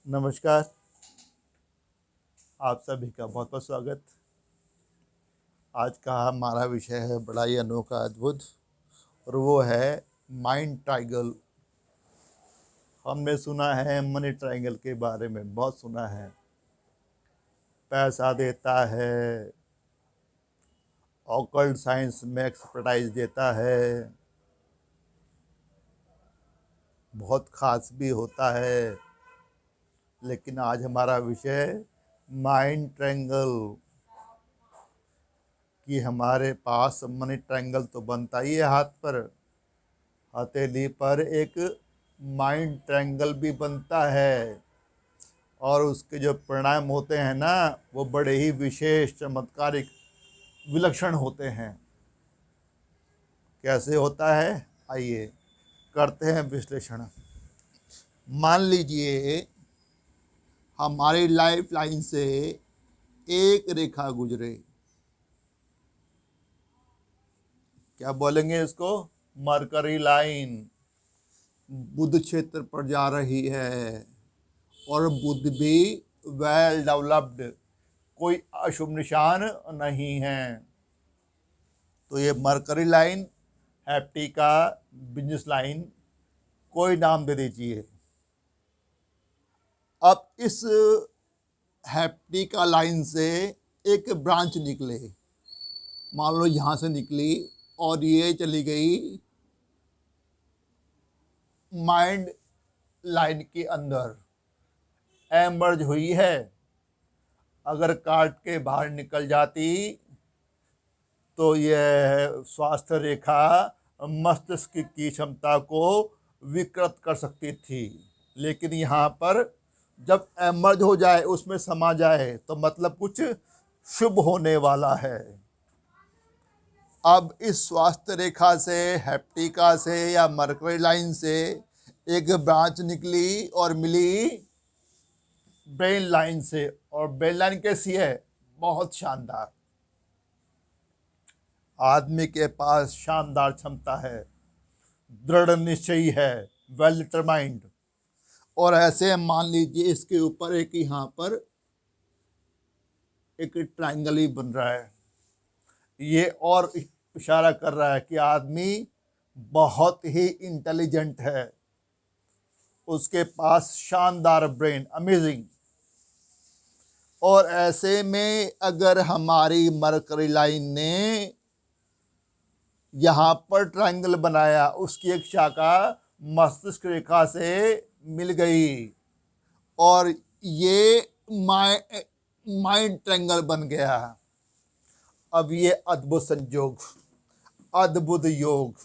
नमस्कार। आप सभी का बहुत बहुत स्वागत। आज का हमारा विषय है बड़ा ही अनोखा, अद्भुत, और वो है माइंड ट्रायंगल। हमने सुना है मनी ट्रायंगल के बारे में, बहुत सुना है। पैसा देता है, ऑकल्ट साइंस में एक्सपर्टाइज देता है, बहुत खास भी होता है। लेकिन आज हमारा विषय माइंड ट्रायंगल, कि हमारे पास मनी ट्रायंगल तो बनता ही है हाथ पर, हथेली पर एक माइंड ट्रायंगल भी बनता है। और उसके जो परिणाम होते हैं ना, वो बड़े ही विशेष, चमत्कारिक, विलक्षण होते हैं। कैसे होता है, आइए करते हैं विश्लेषण। मान लीजिए हमारी लाइफ लाइन से एक रेखा गुजरे, क्या बोलेंगे इसको, मरकरी लाइन, बुध क्षेत्र पर जा रही है। और बुध भी वेल डेवलप्ड, कोई अशुभ निशान नहीं है। तो ये मरकरी लाइन, हैप्टिका, बिजनेस लाइन, कोई नाम दे दीजिए। अब इस हैप्टिका लाइन से एक ब्रांच निकले, मान लो यहाँ से निकली और ये चली गई माइंड लाइन के अंदर, एमर्ज हुई है। अगर काट के बाहर निकल जाती तो यह स्वास्थ्य रेखा मस्तिष्क की क्षमता को विकृत कर सकती थी। लेकिन यहाँ पर जब एमर्ज हो जाए, उसमें समा जाए, तो मतलब कुछ शुभ होने वाला है। अब इस स्वास्थ्य रेखा से, हैप्टिका से या मरकरी लाइन से एक ब्रांच निकली और मिली ब्रेन लाइन से। और ब्रेन लाइन कैसी है, बहुत शानदार। आदमी के पास शानदार क्षमता है, दृढ़ निश्चयी है, वेल डिटरमाइंड। और ऐसे मान लीजिए इसके ऊपर एक, यहाँ पर एक ट्रायंगल ही बन रहा है। ये और इशारा कर रहा है कि आदमी बहुत ही इंटेलिजेंट है, उसके पास शानदार ब्रेन, अमेजिंग। और ऐसे में अगर हमारी मरकरी लाइन ने यहाँ पर ट्रायंगल बनाया, उसकी एक शाखा मस्तिष्क रेखा से मिल गई और ये माइंड ट्रायंगल बन गया। अब ये अद्भुत संयोग, अद्भुत योग,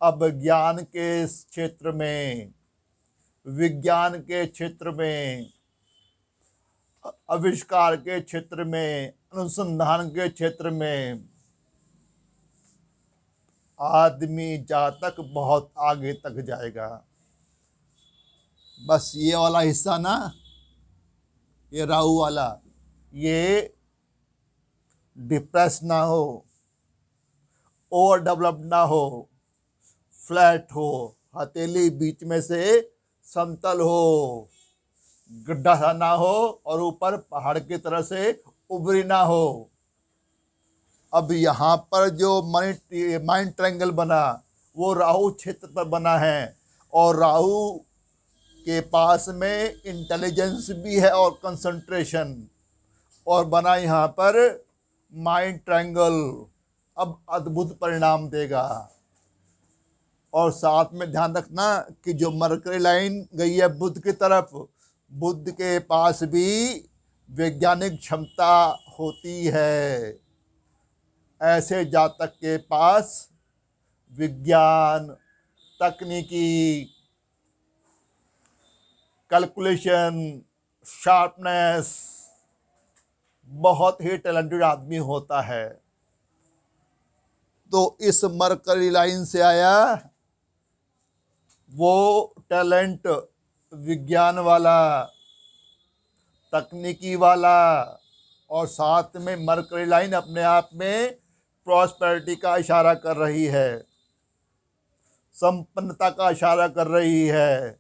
अब ज्ञान के क्षेत्र में, विज्ञान के क्षेत्र में, आविष्कार के क्षेत्र में, अनुसंधान के क्षेत्र में आदमी जहाँ तक बहुत आगे तक जाएगा। बस ये वाला हिस्सा ना, ये राहु वाला, ये डिप्रेस ना हो, ओवर डेवलप ना हो, फ्लैट हो, हथेली बीच में से समतल हो, गड्ढा सा ना हो और ऊपर पहाड़ की तरह से उभरी ना हो। अब यहाँ पर जो माइंड ट्रायंगल बना, वो राहु क्षेत्र पर बना है। और राहु के पास में इंटेलिजेंस भी है और कंसंट्रेशन, और बना यहाँ पर माइंड ट्रायंगल। अब अद्भुत परिणाम देगा। और साथ में ध्यान रखना कि जो मरकरी लाइन गई है बुध की तरफ, बुध के पास भी वैज्ञानिक क्षमता होती है। ऐसे जातक के पास विज्ञान, तकनीकी, कैलकुलेशन, शार्पनेस, बहुत ही टैलेंटेड आदमी होता है। तो इस मरकरी लाइन से आया वो टैलेंट, विज्ञान वाला, तकनीकी वाला, और साथ में मरकरी लाइन अपने आप में प्रॉस्पेरिटी का इशारा कर रही है, संपन्नता का इशारा कर रही है।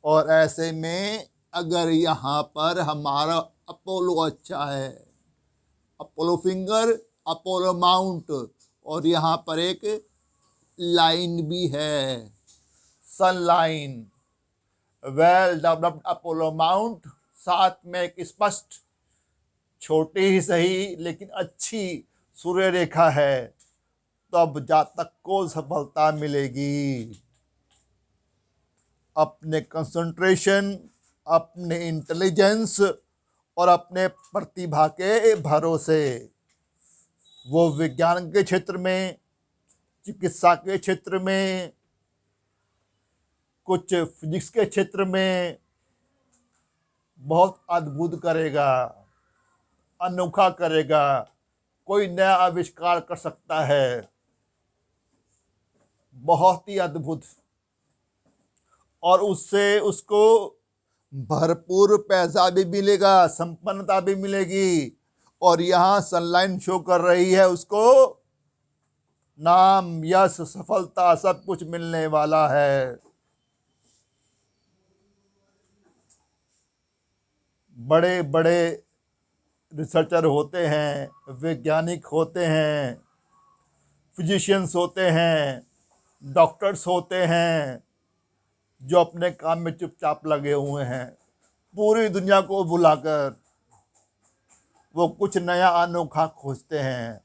और ऐसे में अगर यहाँ पर हमारा अपोलो अच्छा है, अपोलो फिंगर, अपोलो माउंट, और यहाँ पर एक लाइन भी है, sun line, well developed Apollo mount, साथ में एक स्पष्ट छोटी ही सही लेकिन अच्छी सूर्य रेखा है, तब जातक को सफलता मिलेगी। अपने कंसंट्रेशन, अपने इंटेलिजेंस और अपने प्रतिभा के भरोसे वो विज्ञान के क्षेत्र में, चिकित्सा के क्षेत्र में, कुछ फिजिक्स के क्षेत्र में बहुत अद्भुत करेगा, अनोखा करेगा, कोई नया आविष्कार कर सकता है, बहुत ही अद्भुत, और उससे उसको भरपूर पैसा भी मिलेगा, संपन्नता भी मिलेगी, और यहाँ सनलाइन शो कर रही है उसको नाम, यश, सफलता सब कुछ मिलने वाला है। बड़े बड़े रिसर्चर होते हैं, वैज्ञानिक होते हैं, फिजिशियंस होते हैं, डॉक्टर्स होते हैं, जो अपने काम में चुपचाप लगे हुए हैं, पूरी दुनिया को बुलाकर वो कुछ नया अनोखा खोजते हैं,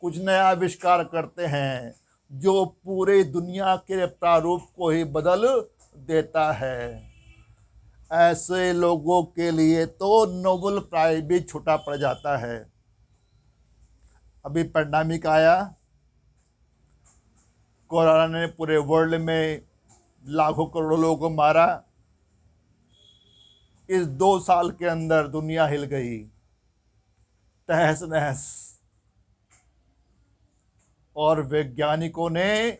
कुछ नया आविष्कार करते हैं, जो पूरे दुनिया के प्रारूप को ही बदल देता है। ऐसे लोगों के लिए तो नोबेल प्राइज भी छोटा पड़ जाता है। अभी पैंडेमिक आया, कोरोना ने पूरे वर्ल्ड में लाखों करोड़ों लोगों को मारा। इस 2 साल के अंदर दुनिया हिल गई, तहस नहस, और वैज्ञानिकों ने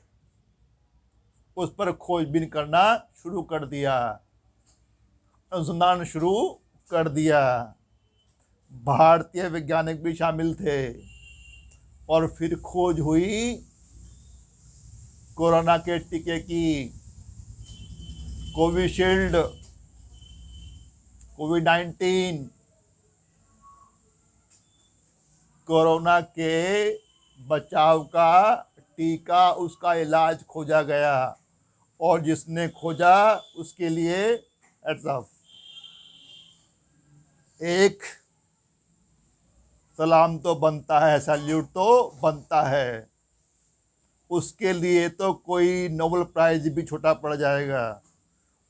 उस पर खोजबीन करना शुरू कर दिया, अनुसंधान शुरू कर दिया। भारतीय वैज्ञानिक भी शामिल थे, और फिर खोज हुई कोरोना के टीके की, कोविशील्ड, कोविड-19, कोरोना के बचाव का टीका, उसका इलाज खोजा गया, और जिसने खोजा उसके लिए एक सलाम तो बनता है, सैल्यूट तो बनता है। उसके लिए तो कोई नोबेल प्राइज भी छोटा पड़ जाएगा।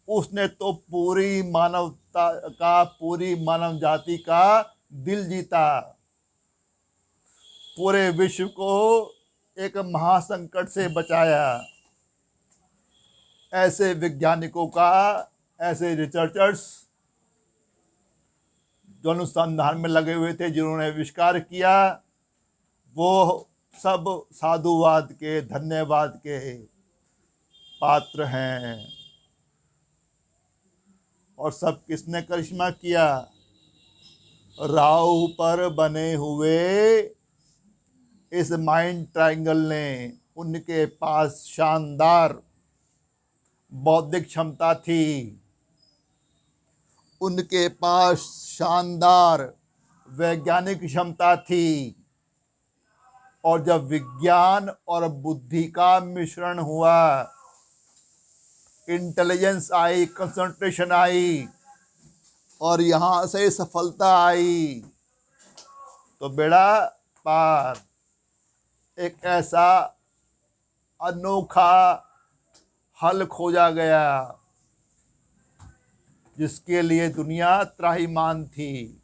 उसने तो पूरी मानवता का, पूरी मानव जाति का दिल जीता, पूरे विश्व को एक महासंकट से बचाया। ऐसे वैज्ञानिकों का, ऐसे रिसर्चर्स जो अनुसंधान में लगे हुए थे, जिन्होंने आविष्कार किया, वो सब साधुवाद के, धन्यवाद के पात्र हैं। और सब किसने करिश्मा किया? राहु पर बने हुए इस माइंड ट्रायंगल ने। उनके पास शानदार बौद्धिक क्षमता थी, उनके पास शानदार वैज्ञानिक क्षमता थी, और जब विज्ञान और बुद्धि का मिश्रण हुआ, इंटेलिजेंस आई, कंसंट्रेशन आई, और यहाँ से सफलता आई, तो बेड़ा पार। एक ऐसा अनोखा हल खोजा गया जिसके लिए दुनिया त्राहिमाम थी।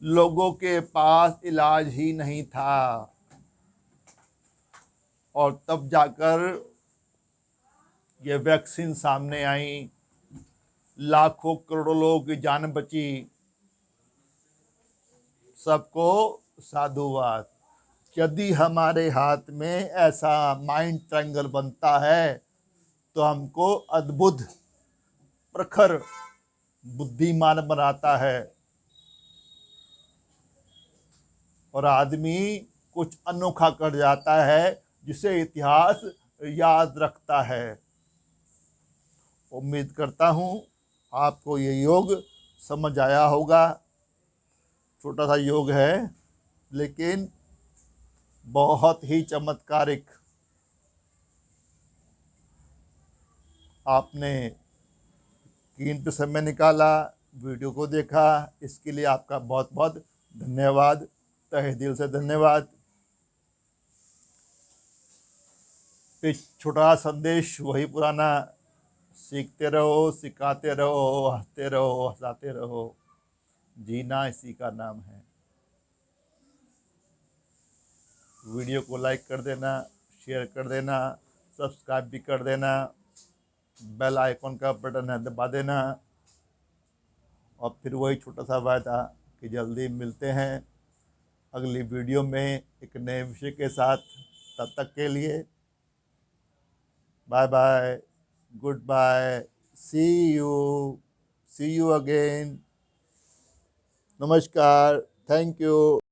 लोगों के पास इलाज ही नहीं था, और तब जाकर ये वैक्सीन सामने आई, लाखों करोड़ों लोगों की जान बची। सबको साधुवाद। यदि हमारे हाथ में ऐसा माइंड ट्रायंगल बनता है तो हमको अद्भुत, प्रखर बुद्धिमान बनाता है, और आदमी कुछ अनोखा कर जाता है जिसे इतिहास याद रखता है। उम्मीद करता हूँ आपको ये योग समझ आया होगा। छोटा सा योग है लेकिन बहुत ही चमत्कारिक। आपने कीमती समय निकाला, वीडियो को देखा, इसके लिए आपका बहुत बहुत धन्यवाद, तहे दिल से धन्यवाद। एक छोटा संदेश वही पुराना, सीखते रहो, सिखाते रहो, हंसते रहो, हंसाते रहो, जीना इसी का नाम है। वीडियो को लाइक कर देना, शेयर कर देना, सब्सक्राइब भी कर देना, बेल आइकॉन का बटन है दबा देना। और फिर वही छोटा सा वायदा कि जल्दी मिलते हैं अगली वीडियो में एक नए विषय के साथ। तब तक के लिए bye bye, goodbye, see you again, नमस्कार, थैंक यू।